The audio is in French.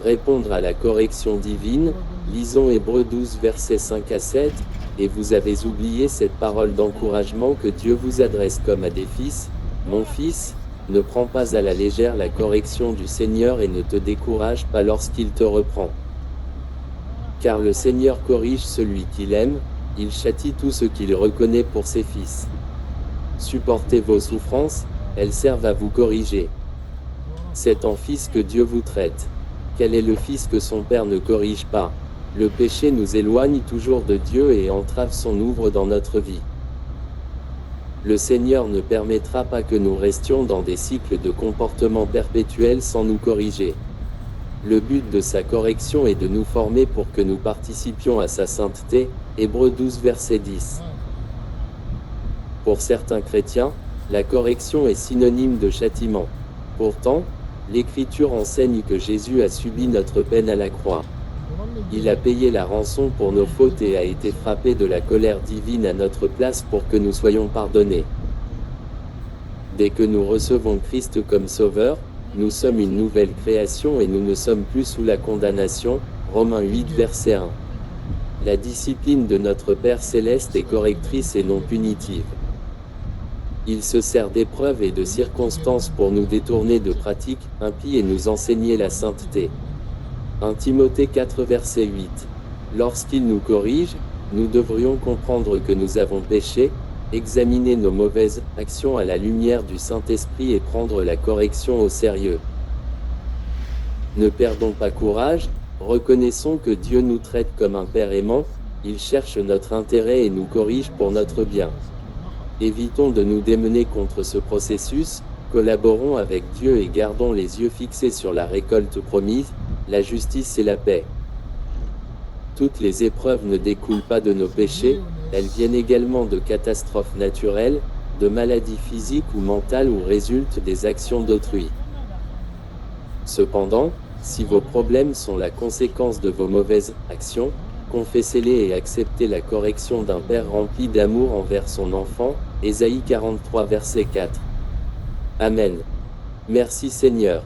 répondre à la correction divine. Lisons Hébreux 12 versets 5 à 7, et vous avez oublié cette parole d'encouragement que Dieu vous adresse comme à des fils. Mon fils, ne prends pas à la légère la correction du Seigneur et ne te décourage pas lorsqu'il te reprend. Car le Seigneur corrige celui qu'il aime, il châtie tout ce qu'il reconnaît pour ses fils. Supportez vos souffrances, elles servent à vous corriger. C'est en fils que Dieu vous traite. Quel est le fils que son père ne corrige pas? Le péché nous éloigne toujours de Dieu et entrave son œuvre dans notre vie. Le Seigneur ne permettra pas que nous restions dans des cycles de comportement perpétuels sans nous corriger. Le but de sa correction est de nous former pour que nous participions à sa sainteté. Hébreux 12 verset 10. Pour certains chrétiens, la correction est synonyme de châtiment. Pourtant, l'Écriture enseigne que Jésus a subi notre peine à la croix. Il a payé la rançon pour nos fautes et a été frappé de la colère divine à notre place pour que nous soyons pardonnés. Dès que nous recevons Christ comme Sauveur, nous sommes une nouvelle création et nous ne sommes plus sous la condamnation. Romains 8 verset 1. La discipline de notre Père Céleste est correctrice et non punitive. Il se sert d'épreuves et de circonstances pour nous détourner de pratiques impies et nous enseigner la sainteté. 1 Timothée 4 verset 8. Lorsqu'il nous corrige, nous devrions comprendre que nous avons péché, examiner nos mauvaises actions à la lumière du Saint-Esprit et prendre la correction au sérieux. Ne perdons pas courage, reconnaissons que Dieu nous traite comme un Père aimant, il cherche notre intérêt et nous corrige pour notre bien. Évitons de nous démener contre ce processus, collaborons avec Dieu et gardons les yeux fixés sur la récolte promise, la justice et la paix. Toutes les épreuves ne découlent pas de nos péchés, elles viennent également de catastrophes naturelles, de maladies physiques ou mentales ou résultent des actions d'autrui. Cependant, si vos problèmes sont la conséquence de vos mauvaises actions, confessez-les et acceptez la correction d'un Père rempli d'amour envers son enfant. Ésaïe 43 verset 4. Amen. Merci Seigneur.